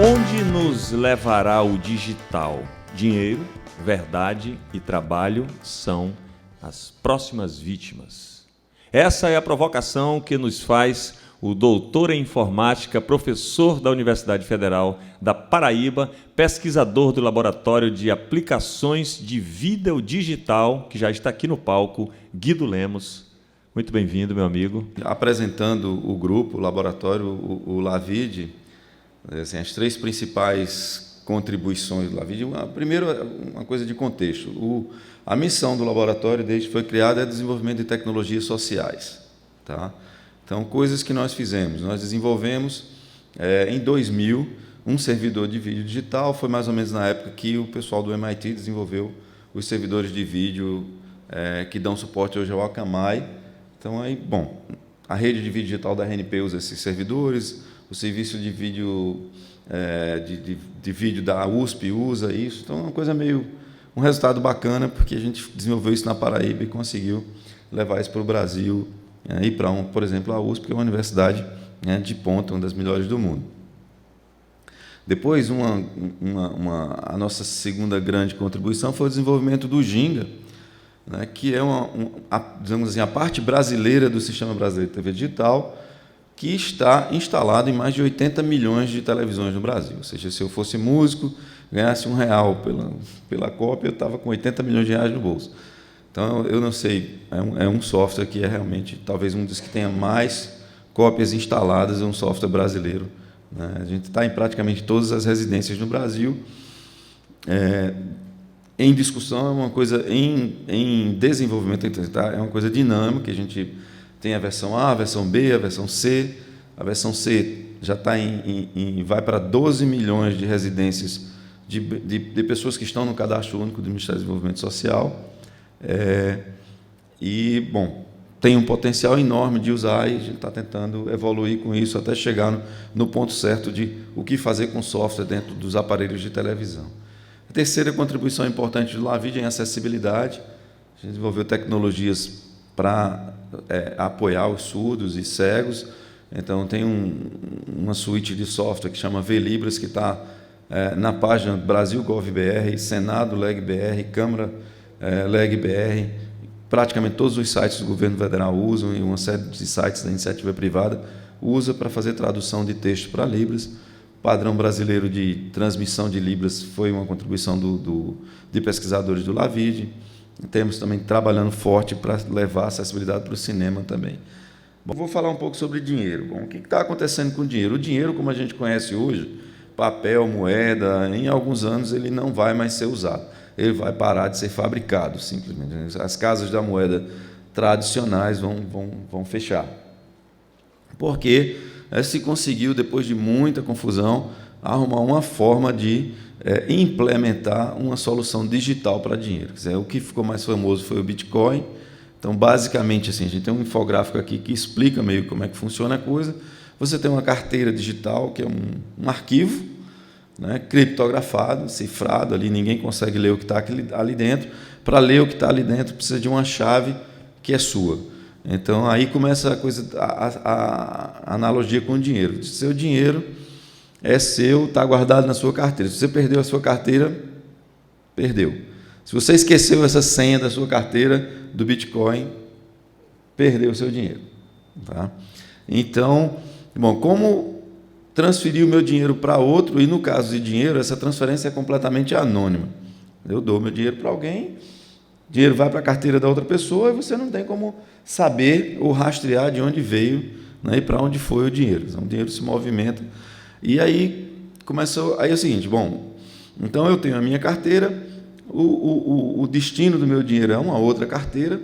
Onde nos levará o digital? Dinheiro, verdade e trabalho são as próximas vítimas. Essa é a provocação que nos faz o doutor em informática, professor da Universidade Federal da Paraíba, pesquisador do Laboratório de Aplicações de Vídeo Digital, que já está aqui no palco, Guido Lemos. Muito bem-vindo, meu amigo. Apresentando o grupo, o laboratório, o LAVID, assim, as três principais contribuições do LAVID. Primeiro, uma coisa de contexto. A missão do laboratório, desde que foi criada, é o desenvolvimento de tecnologias sociais. Tá? Então, coisas que nós fizemos. Nós desenvolvemos, em 2000, um servidor de vídeo digital. Foi mais ou menos na época que o pessoal do MIT desenvolveu os servidores de vídeo que dão suporte hoje ao Akamai. Então, aí, bom, a rede de vídeo digital da RNP usa esses servidores, o serviço de vídeo, de vídeo da USP usa isso. Então, é uma coisa meio... um resultado bacana, porque a gente desenvolveu isso na Paraíba e conseguiu levar isso para o Brasil, e para, por exemplo, a USP, que é uma universidade de ponta, uma das melhores do mundo. Depois, a nossa segunda grande contribuição foi o desenvolvimento do Ginga, que é digamos assim, a parte brasileira do Sistema Brasileiro de TV Digital, que está instalado em mais de 80 milhões de televisões no Brasil. Ou seja, se eu fosse músico, ganhasse R$1 pela cópia, eu estava com 80 milhões de reais no bolso. Então, eu não sei, é um software que é realmente, talvez um dos que tenha mais cópias instaladas, é um software brasileiro. A gente está em praticamente todas as residências no Brasil. Em discussão, é uma coisa em desenvolvimento, é uma coisa dinâmica. A gente tem a versão A, a versão B, a versão C. A versão C já está vai para 12 milhões de residências de pessoas que estão no cadastro único do Ministério do Desenvolvimento Social. Bom, tem um potencial enorme de usar, e a gente está tentando evoluir com isso até chegar no ponto certo de o que fazer com software dentro dos aparelhos de televisão. A terceira contribuição importante do LAVID é em acessibilidade. A gente desenvolveu tecnologias para apoiar os surdos e cegos. Então, tem uma suíte de software que chama VLibras, que está na página Brasil.gov.br, Senado Leg.br, Câmara Leg.br. Praticamente todos os sites do governo federal usam, e uma série de sites da iniciativa privada usa para fazer tradução de texto para Libras. O padrão brasileiro de transmissão de Libras foi uma contribuição de pesquisadores do LAVID. Temos também trabalhando forte para levar a acessibilidade para o cinema também. Bom, vou falar um pouco sobre dinheiro. Bom, o que está acontecendo com o dinheiro? O dinheiro, como a gente conhece hoje, papel, moeda, em alguns anos ele não vai mais ser usado. Ele vai parar de ser fabricado, simplesmente. As casas da moeda tradicionais vão fechar. Porque se conseguiu, depois de muita confusão, arrumar uma forma de implementar uma solução digital para dinheiro. Quer dizer, o que ficou mais famoso foi o Bitcoin. Então, basicamente, assim, a gente tem um infográfico aqui que explica meio como é que funciona a coisa. Você tem uma carteira digital, que é um arquivo, criptografado, cifrado, ali ninguém consegue ler o que está ali dentro. Para ler o que está ali dentro, precisa de uma chave que é sua. Então, aí começa a analogia com o dinheiro. Seu dinheiro é seu, está guardado na sua carteira. Se você perdeu a sua carteira, perdeu. Se você esqueceu essa senha da sua carteira do Bitcoin, perdeu o seu dinheiro. Tá? Então, bom, como transferir o meu dinheiro para outro? E no caso de dinheiro, essa transferência é completamente anônima. Eu dou meu dinheiro para alguém, o dinheiro vai para a carteira da outra pessoa, e você não tem como saber ou rastrear de onde veio, e para onde foi o dinheiro. Então, o dinheiro se movimenta. E aí é o seguinte, bom, então eu tenho a minha carteira, o destino do meu dinheiro é uma outra carteira.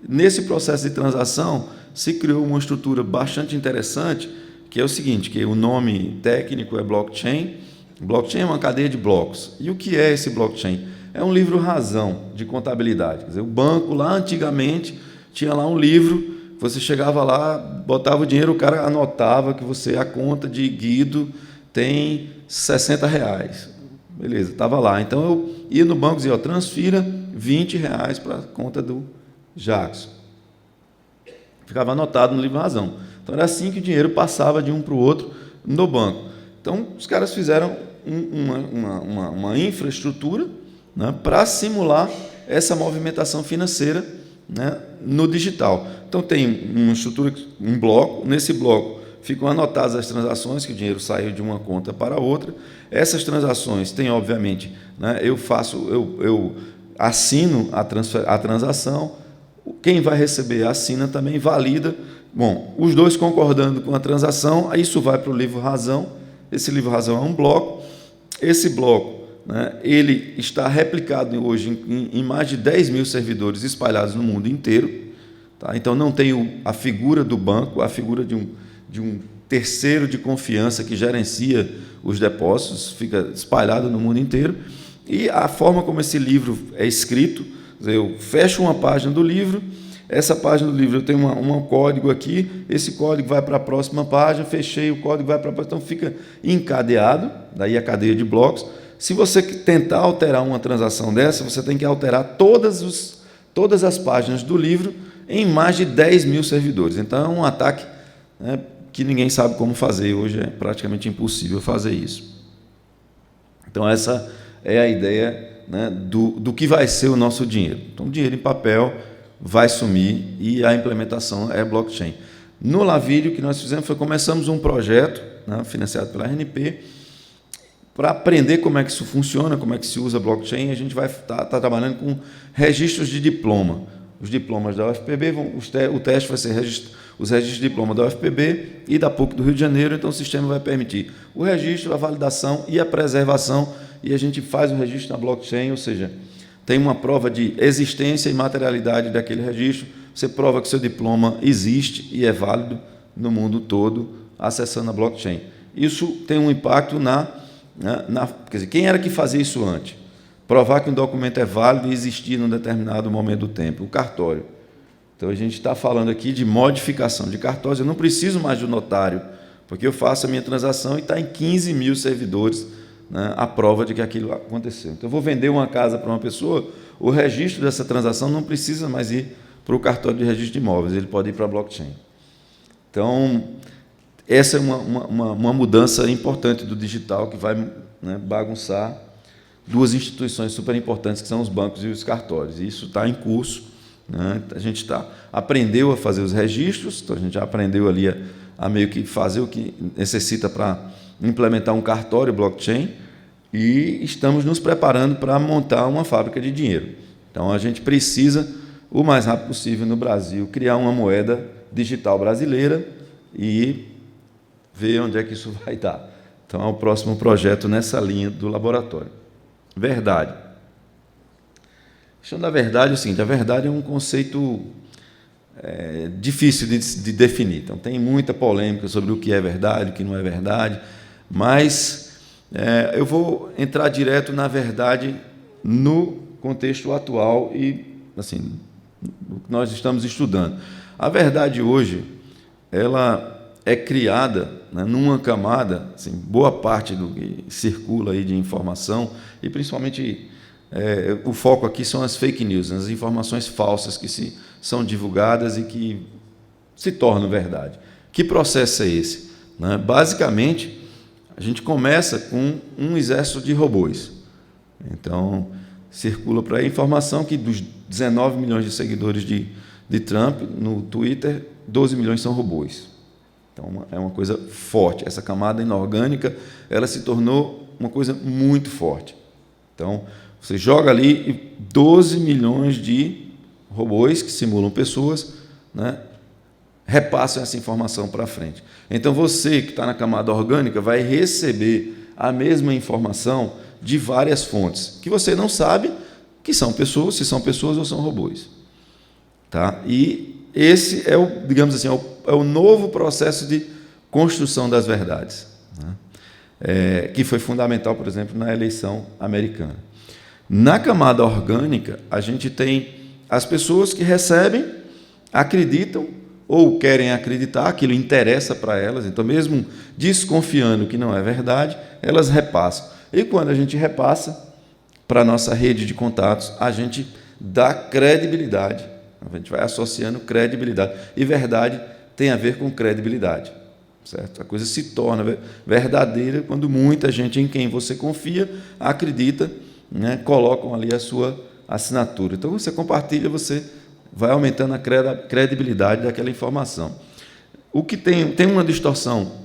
Nesse processo de transação, se criou uma estrutura bastante interessante, que é o seguinte, que o nome técnico é blockchain. Blockchain é uma cadeia de blocos. E o que é esse blockchain? É um livro-razão de contabilidade. Quer dizer, o banco lá antigamente tinha lá um livro, você chegava lá, botava o dinheiro, o cara anotava que a conta de Guido tem R$60. Beleza, estava lá. Então eu ia no banco e dizia, transfira R$20 para a conta do Jackson. Ficava anotado no livro-razão. Então era assim que o dinheiro passava de um para o outro no banco. Então, os caras fizeram uma infraestrutura, né, para simular essa movimentação financeira, né, no digital. Então, tem uma estrutura, um bloco, nesse bloco ficam anotadas as transações, que o dinheiro saiu de uma conta para outra. Essas transações têm, obviamente, né, eu assino a transação, quem vai receber assina também, valida. Bom, os dois concordando com a transação, aí isso vai para o livro-razão. Esse livro-razão é um bloco. Esse bloco, né, ele está replicado hoje em mais de 10 mil servidores espalhados no mundo inteiro. Tá? Então, não tem a figura do banco, a figura de um terceiro de confiança que gerencia os depósitos, fica espalhado no mundo inteiro. E a forma como esse livro é escrito, eu fecho uma página do livro, essa página do livro eu tenho um código aqui, esse código vai para a próxima página, fechei o código, vai para a próxima, então fica encadeado, daí a cadeia de blocos. Se você tentar alterar uma transação dessa, você tem que alterar todas as páginas do livro em mais de 10 mil servidores. Então, é um ataque, né, que ninguém sabe como fazer. Hoje é praticamente impossível fazer isso. Então, essa é a ideia, né, do que vai ser o nosso dinheiro. Então, o dinheiro em papel vai sumir e a implementação é blockchain. No Lavírio, o que nós fizemos foi começamos um projeto, né, financiado pela RNP, para aprender como é que isso funciona, como é que se usa blockchain. A gente vai estar trabalhando com registros de diploma. Os diplomas da UFPB, o teste vai ser os registros de diploma da UFPB e da PUC do Rio de Janeiro. Então, o sistema vai permitir o registro, a validação e a preservação, e a gente faz o registro na blockchain, ou seja, tem uma prova de existência e materialidade daquele registro. Você prova que seu diploma existe e é válido no mundo todo, acessando a blockchain. Isso tem um impacto quer dizer, quem era que fazia isso antes? Provar que um documento é válido e existir num determinado momento do tempo, o cartório. Então, a gente está falando aqui de modificação de cartórios. Eu não preciso mais do notário, porque eu faço a minha transação e está em 15 mil servidores, né, a prova de que aquilo aconteceu. Então, eu vou vender uma casa para uma pessoa, o registro dessa transação não precisa mais ir para o cartório de registro de imóveis, ele pode ir para a blockchain. Então, essa é uma mudança importante do digital que vai, né, bagunçar duas instituições super importantes, que são os bancos e os cartórios. E isso está em curso, né? A gente aprendeu a fazer os registros, então a gente já aprendeu ali a meio que fazer o que necessita para implementar um cartório blockchain, e estamos nos preparando para montar uma fábrica de dinheiro. Então, a gente precisa, o mais rápido possível no Brasil, criar uma moeda digital brasileira e ver onde é que isso vai dar. Então, é o próximo projeto nessa linha do laboratório. Verdade. A questão da verdade é o seguinte: a verdade é um conceito difícil de definir. Então, tem muita polêmica sobre o que é verdade, o que não é verdade, mas eu vou entrar direto na verdade no contexto atual e, assim, o que nós estamos estudando. A verdade hoje, ela é criada, né, numa camada, assim, boa parte do que circula aí de informação, e principalmente o foco aqui são as fake news, as informações falsas que são divulgadas e que se tornam verdade. Que processo é esse? Né? Basicamente, a gente começa com um exército de robôs. Então, circula para aí informação que dos 19 milhões de seguidores de Trump no Twitter, 12 milhões são robôs. Então, é uma coisa forte. Essa camada inorgânica, ela se tornou uma coisa muito forte. Então, você joga ali 12 milhões de robôs que simulam pessoas, né, repassam essa informação para frente. Então, você que está na camada orgânica vai receber a mesma informação de várias fontes, que você não sabe que são pessoas, se são pessoas ou são robôs. Tá? E esse é digamos assim, é o novo processo de construção das verdades, né? Que foi fundamental, por exemplo, na eleição americana. Na camada orgânica, a gente tem as pessoas que recebem, acreditam ou querem acreditar, aquilo interessa para elas, então, mesmo desconfiando que não é verdade, elas repassam. E quando a gente repassa para a nossa rede de contatos, a gente dá credibilidade. A gente vai associando credibilidade. E verdade tem a ver com credibilidade. certo? A coisa se torna verdadeira quando muita gente em quem você confia acredita, né, colocam ali a sua assinatura. Então, você compartilha, você vai aumentando a credibilidade daquela informação. O que tem uma distorção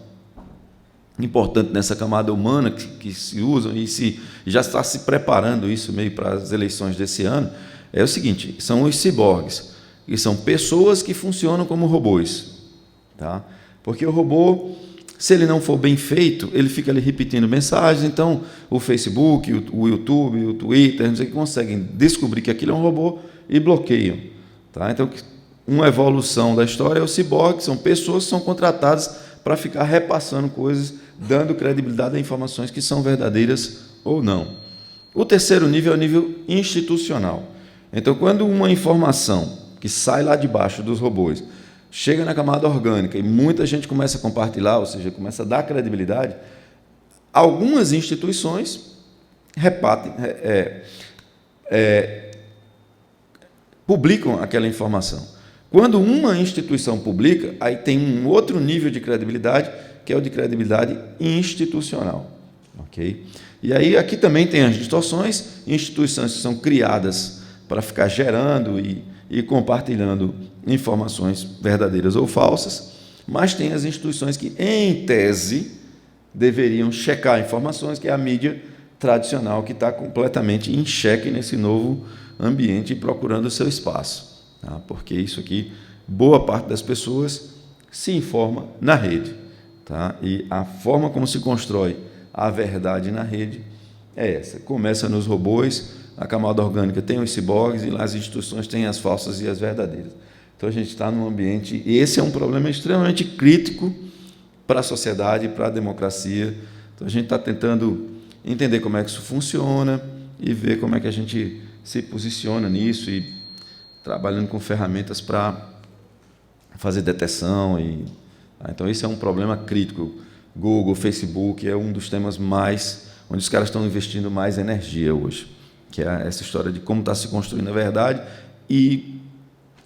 importante nessa camada humana que se usam e já está se preparando isso meio para as eleições desse ano, é o seguinte: são os ciborgues, que são pessoas que funcionam como robôs, tá? Porque o robô, se ele não for bem feito, ele fica ali repetindo mensagens. Então, o Facebook, o YouTube, o Twitter, não sei o que, conseguem descobrir que aquilo é um robô e bloqueiam, tá? Então, uma evolução da história é o ciborgue, são pessoas que são contratadas para ficar repassando coisas, dando credibilidade a informações que são verdadeiras ou não. O terceiro nível é o nível institucional. Então, quando uma informação que sai lá de baixo dos robôs chega na camada orgânica e muita gente começa a compartilhar, ou seja, começa a dar credibilidade, algumas instituições publicam aquela informação. Quando uma instituição publica, aí tem um outro nível de credibilidade, que é o de credibilidade institucional. Okay? E aí aqui também tem as distorções, instituições que são criadas para ficar gerando e compartilhando informações verdadeiras ou falsas, mas tem as instituições que, em tese, deveriam checar informações, que é a mídia tradicional, que está completamente em xeque nesse novo ambiente e procurando o seu espaço. Tá? Porque isso aqui, boa parte das pessoas se informa na rede. Tá? E a forma como se constrói a verdade na rede é essa. Começa nos robôs, a camada orgânica tem os ciborgues e lá as instituições têm as falsas e as verdadeiras. Então, a gente está num ambiente... E esse é um problema extremamente crítico para a sociedade, para a democracia. Então, a gente está tentando entender como é que isso funciona e ver como é que a gente se posiciona nisso e trabalhando com ferramentas para fazer detecção. Então, esse é um problema crítico. Google, Facebook, é um dos temas onde os caras estão investindo mais energia hoje, que é essa história de como está se construindo a verdade e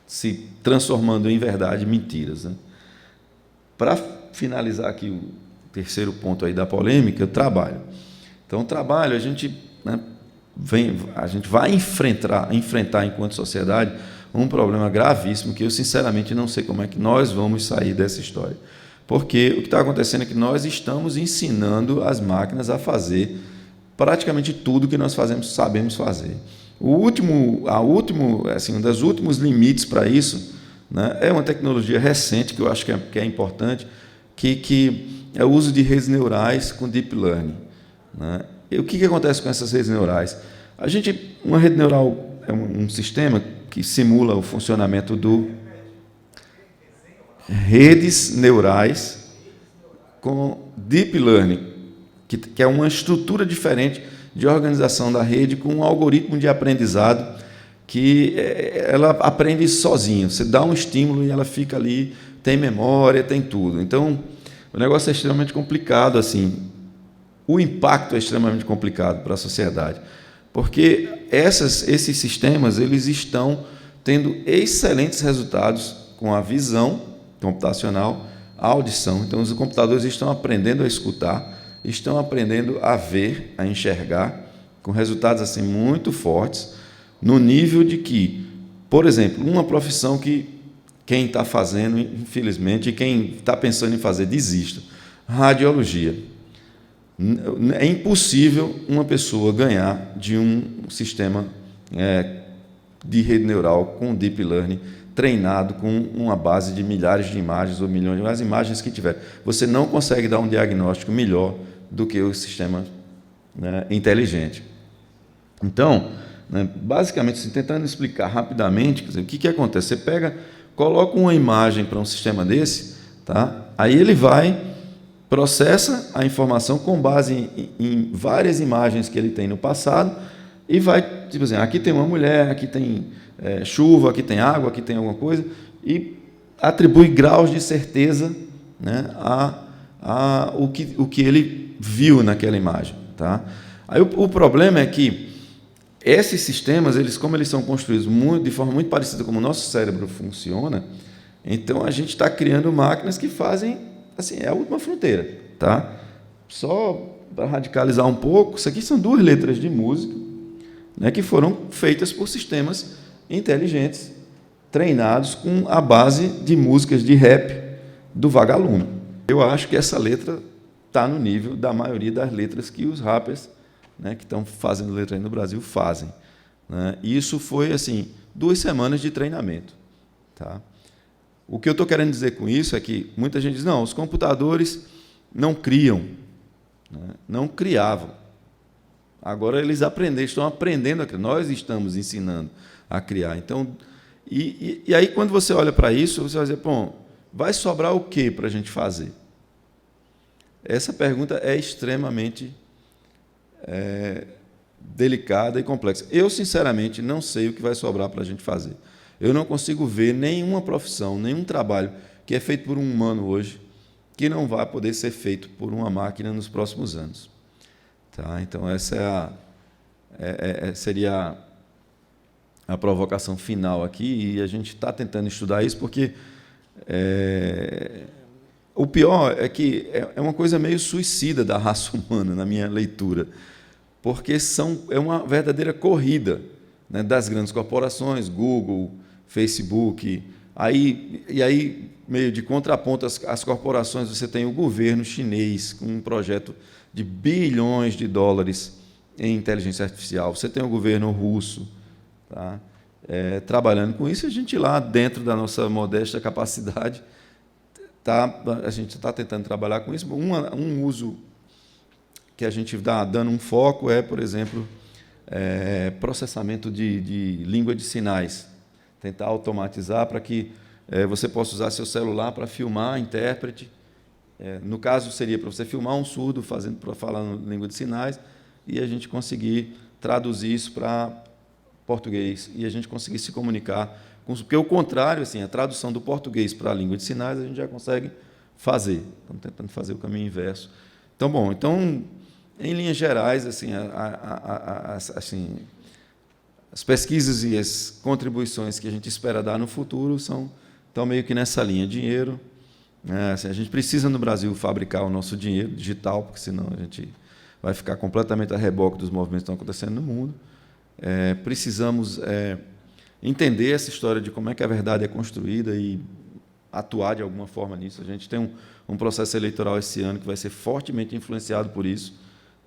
se transformando em verdade mentiras. Né? Para finalizar aqui o terceiro ponto aí da polêmica, o trabalho. Então, o trabalho, a gente vai enfrentar enquanto sociedade um problema gravíssimo que eu, sinceramente, não sei como é que nós vamos sair dessa história. Porque o que está acontecendo é que nós estamos ensinando as máquinas a fazer praticamente tudo que nós sabemos fazer. Um dos últimos limites para isso, né, é uma tecnologia recente, que eu acho que é importante, que é o uso de redes neurais com Deep Learning. Né? E o que acontece com essas redes neurais? Uma rede neural é um sistema que simula o funcionamento redes neurais com Deep Learning, que é uma estrutura diferente de organização da rede com um algoritmo de aprendizado que ela aprende sozinha. Você dá um estímulo e ela fica ali, tem memória, tem tudo. Então, o negócio é extremamente complicado, assim. O impacto é extremamente complicado para a sociedade, porque esses sistemas eles estão tendo excelentes resultados com a visão computacional, a audição. Então, os computadores estão aprendendo a escutar, estão aprendendo a ver, a enxergar, com resultados assim muito fortes, no nível de que, por exemplo, uma profissão que quem está fazendo, infelizmente, e quem está pensando em fazer, desista. Radiologia. É impossível uma pessoa ganhar de um sistema de rede neural com Deep Learning treinado com uma base de milhares de imagens ou milhões de imagens que tiver. Você não consegue dar um diagnóstico melhor do que o sistema, né, inteligente. Então, né, basicamente, assim, tentando explicar rapidamente, quer dizer, o que acontece? Você coloca uma imagem para um sistema desse, tá? Aí ele processa a informação com base em várias imagens que ele tem no passado e vai, tipo assim, aqui tem uma mulher, aqui tem chuva, aqui tem água, aqui tem alguma coisa, e atribui graus de certeza, né, o que ele viu naquela imagem. Tá? Aí o problema é que esses sistemas, como eles são construídos de forma muito parecida como o nosso cérebro funciona, então a gente está criando máquinas que fazem assim, é a última fronteira, tá? Só para radicalizar um pouco, isso aqui são 2 letras de música, né, que foram feitas por sistemas inteligentes, treinados com a base de músicas de rap do Vagalume. Eu acho que essa letra está no nível da maioria das letras que os rappers, né, que estão fazendo letra aí no Brasil fazem, né? E isso foi assim 2 semanas de treinamento, tá? O que eu estou querendo dizer com isso é que muita gente diz, não, os computadores não criam, né? Não criavam. Agora eles estão aprendendo a criar. Nós estamos ensinando a criar. Então, e aí, quando você olha para isso, você vai dizer, bom, vai sobrar o que para a gente fazer? Essa pergunta é extremamente delicada e complexa. Eu, sinceramente, não sei o que vai sobrar para a gente fazer. Eu não consigo ver nenhuma profissão, nenhum trabalho que é feito por um humano hoje que não vai poder ser feito por uma máquina nos próximos anos. Tá? Então, essa seria a provocação final aqui, e a gente está tentando estudar isso porque o pior é que é uma coisa meio suicida da raça humana, na minha leitura, porque é uma verdadeira corrida, né, das grandes corporações, Google, Facebook, e aí, meio de contraponto às corporações, você tem o governo chinês com um projeto de bilhões de dólares em inteligência artificial, você tem o governo russo, tá, trabalhando com isso, e a gente lá, dentro da nossa modesta capacidade, a gente está tentando trabalhar com isso. Um uso que a gente está dando um foco por exemplo, processamento de língua de sinais, tentar automatizar para que você possa usar seu celular para filmar intérprete. No caso, seria para você filmar um surdo para falar em língua de sinais e a gente conseguir traduzir isso para português e a gente conseguir se comunicar. Porque o contrário, assim, a tradução do português para a língua de sinais, a gente já consegue fazer. Estamos tentando fazer o caminho inverso. Então, em linhas gerais, assim, as pesquisas e as contribuições que a gente espera dar no futuro estão meio que nessa linha. Dinheiro, né? Assim, a gente precisa, no Brasil, fabricar o nosso dinheiro digital, porque senão a gente vai ficar completamente a reboque dos movimentos que estão acontecendo no mundo. Precisamos entender essa história de como é que a verdade é construída e atuar de alguma forma nisso. A gente tem um processo eleitoral esse ano que vai ser fortemente influenciado por isso,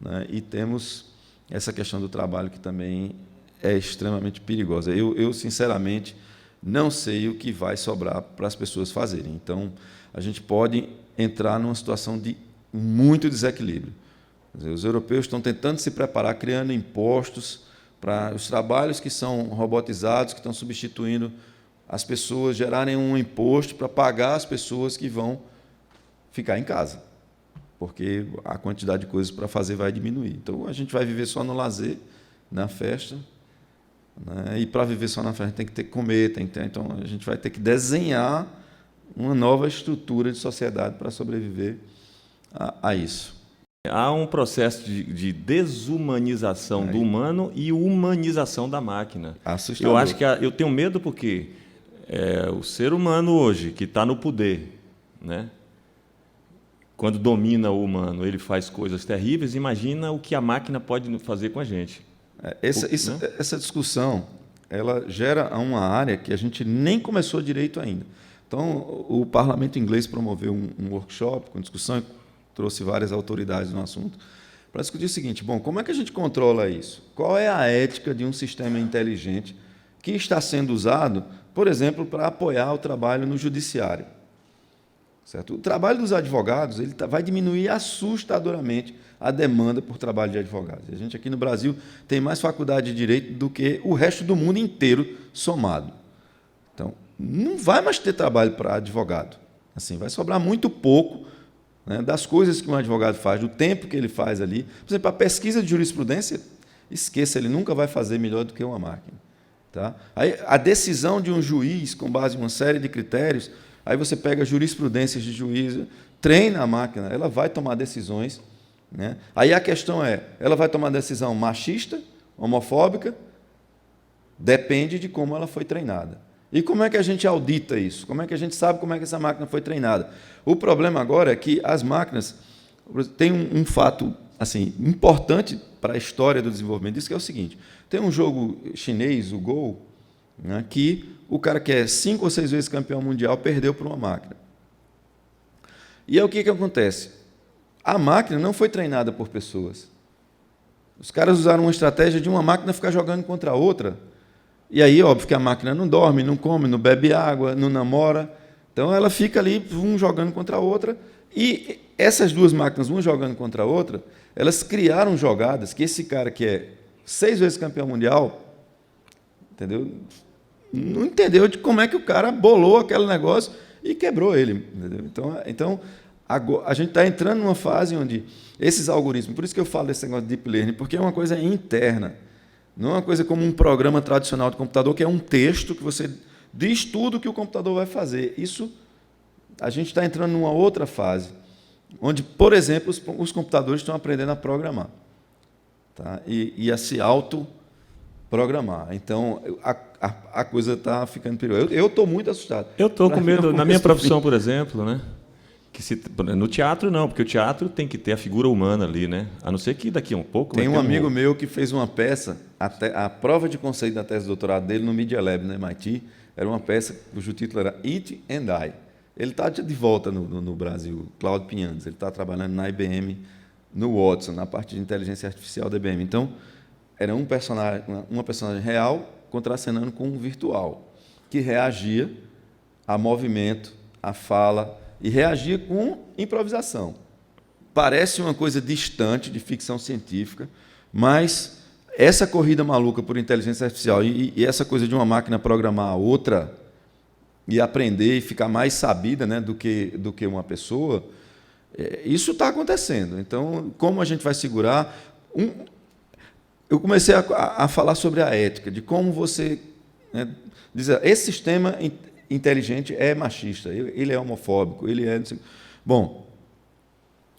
né? E temos essa questão do trabalho que também é extremamente perigosa. Eu, sinceramente, não sei o que vai sobrar para as pessoas fazerem. Então, a gente pode entrar numa situação de muito desequilíbrio. Quer dizer, os europeus estão tentando se preparar, criando impostos para os trabalhos que são robotizados, que estão substituindo as pessoas, gerarem um imposto para pagar as pessoas que vão ficar em casa, porque a quantidade de coisas para fazer vai diminuir. Então, a gente vai viver só no lazer, na festa, né? E para viver só na festa, a gente tem que ter que comer, então a gente vai ter que desenhar uma nova estrutura de sociedade para sobreviver a isso. Há um processo de desumanização do humano e humanização da máquina. Assustador. Eu acho que eu tenho medo porque o ser humano hoje, que está no poder, né, quando domina o humano, ele faz coisas terríveis, imagina o que a máquina pode fazer com a gente. Essa discussão ela gera uma área que a gente nem começou direito ainda. Então, o Parlamento inglês promoveu um workshop com discussão, trouxe várias autoridades no assunto, para discutir o seguinte: bom, como é que a gente controla isso? Qual é a ética de um sistema inteligente que está sendo usado, por exemplo, para apoiar o trabalho no judiciário? Certo? O trabalho dos advogados vai diminuir assustadoramente a demanda por trabalho de advogados. A gente aqui no Brasil tem mais faculdade de direito do que o resto do mundo inteiro somado. Então, não vai mais ter trabalho para advogado. Assim, vai sobrar muito pouco, né, das coisas que um advogado faz, do tempo que ele faz ali. Por exemplo, a pesquisa de jurisprudência, esqueça, ele nunca vai fazer melhor do que uma máquina. Tá? Aí, a decisão de um juiz, com base em uma série de critérios, aí você pega jurisprudências de juiz, treina a máquina, ela vai tomar decisões, né? Aí a questão ela vai tomar decisão machista, homofóbica? Depende de como ela foi treinada. E como é que a gente audita isso? Como é que a gente sabe como é que essa máquina foi treinada? O problema agora é que as máquinas têm um fato assim, importante para a história do desenvolvimento disso, que é o seguinte: tem um jogo chinês, o Go, né, que o cara que é 5 ou 6 vezes campeão mundial perdeu para uma máquina. E aí o que acontece? A máquina não foi treinada por pessoas. Os caras usaram uma estratégia de uma máquina ficar jogando contra a outra. E aí, óbvio que a máquina não dorme, não come, não bebe água, não namora. Então ela fica ali, um jogando contra a outra. E essas duas máquinas, uma jogando contra a outra, elas criaram jogadas que esse cara que é 6 vezes campeão mundial, entendeu? Não entendeu de como é que o cara bolou aquele negócio e quebrou ele. Entendeu? Então agora, a gente está entrando numa fase onde esses algoritmos, por isso que eu falo desse negócio de deep learning, porque é uma coisa interna, não é uma coisa como um programa tradicional de computador, que é um texto que você diz tudo que o computador vai fazer. Isso, a gente está entrando numa outra fase, onde, por exemplo, os computadores estão aprendendo a programar, tá? E a se autoprogramar. Então, a coisa está ficando perigosa. Eu estou muito assustado. Eu estou com medo, na minha profissão, por exemplo, né? No teatro, não, porque o teatro tem que ter a figura humana ali, né? A não ser que daqui a um pouco... Tem um amigo meu que fez uma peça, a prova de conceito da tese de doutorado dele no Media Lab, no MIT, era uma peça cujo título era It and I. Ele está de volta no Brasil, Cláudio Pinhandes. Ele está trabalhando na IBM, no Watson, na parte de inteligência artificial da IBM. Então, era uma personagem real contracenando com um virtual, que reagia a movimento, a fala, e reagia com improvisação. Parece uma coisa distante de ficção científica, mas essa corrida maluca por inteligência artificial e essa coisa de uma máquina programar a outra e aprender e ficar mais sabida, né, do que uma pessoa, isso está acontecendo. Então, como a gente vai segurar? Eu comecei a falar sobre a ética, de como você, né, dizer, esse sistema inteligente é machista, ele é homofóbico, ele é... Bom,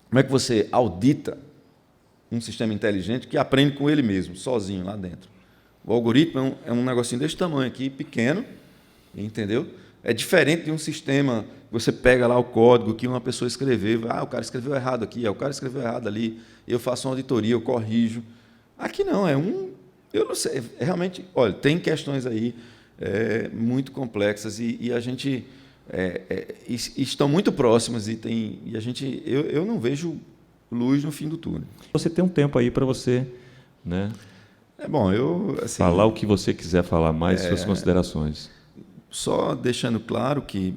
como é que você audita um sistema inteligente que aprende com ele mesmo, sozinho, lá dentro? O algoritmo é um negocinho desse tamanho aqui, pequeno, entendeu? É diferente de um sistema que você pega lá o código que uma pessoa escreveu, o cara escreveu errado aqui, o cara escreveu errado ali, eu faço uma auditoria, eu corrijo. Aqui não, eu não sei, realmente, olha, tem questões aí muito complexas e a gente estão muito próximas eu não vejo luz no fim do túnel. Você tem um tempo aí para você, né? Bom, assim, falar o que você quiser falar mais, suas considerações. Só deixando claro que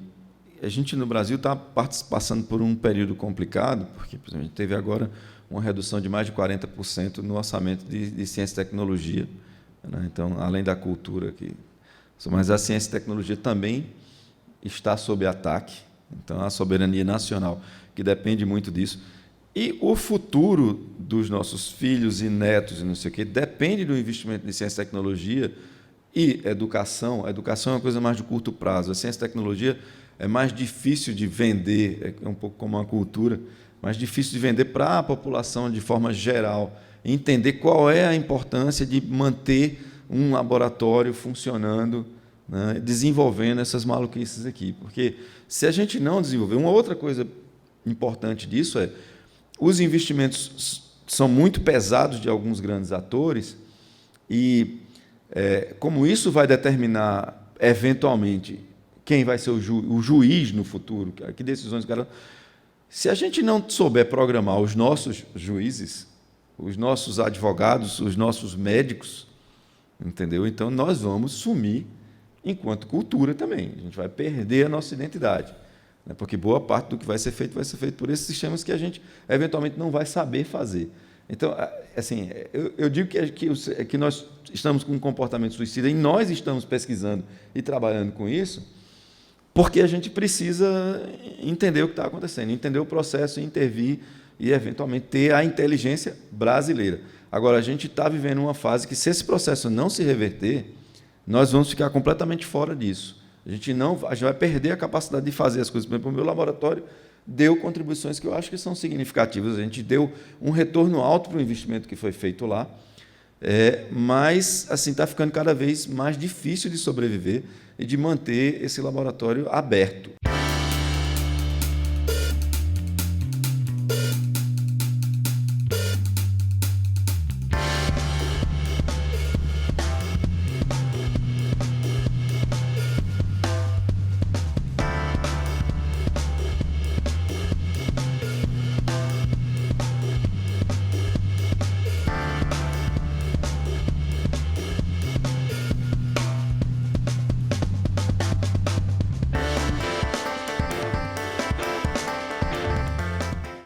a gente no Brasil está passando por um período complicado, porque, por exemplo, a gente teve agora uma redução de mais de 40% no orçamento de ciência e tecnologia, né? Então, além da cultura mas a ciência e tecnologia também está sob ataque. Então, a soberania nacional, que depende muito disso. E o futuro dos nossos filhos e netos, e não sei o quê, depende do investimento em ciência e tecnologia e educação. A educação é uma coisa mais de curto prazo. A ciência e tecnologia é mais difícil de vender, é um pouco como uma cultura, mais difícil de vender para a população de forma geral. Entender qual é a importância de manter um laboratório funcionando, né, desenvolvendo essas maluquices aqui. Porque se a gente não desenvolver... Uma outra coisa importante disso é os investimentos são muito pesados de alguns grandes atores e como isso vai determinar, eventualmente, quem vai ser o juiz no futuro, que decisões... Se a gente não souber programar os nossos juízes, os nossos advogados, os nossos médicos, entendeu? Então, nós vamos sumir enquanto cultura também. A gente vai perder a nossa identidade, né? Porque boa parte do que vai ser feito por esses sistemas que a gente, eventualmente, não vai saber fazer. Então, assim, eu digo que nós estamos com um comportamento suicida e nós estamos pesquisando e trabalhando com isso porque a gente precisa entender o que está acontecendo, entender o processo, intervir e, eventualmente, ter a inteligência brasileira. Agora, a gente está vivendo uma fase que, se esse processo não se reverter, nós vamos ficar completamente fora disso. A gente vai perder a capacidade de fazer as coisas. Por exemplo, o meu laboratório deu contribuições que eu acho que são significativas. A gente deu um retorno alto para o investimento que foi feito lá. Mas assim está ficando cada vez mais difícil de sobreviver e de manter esse laboratório aberto.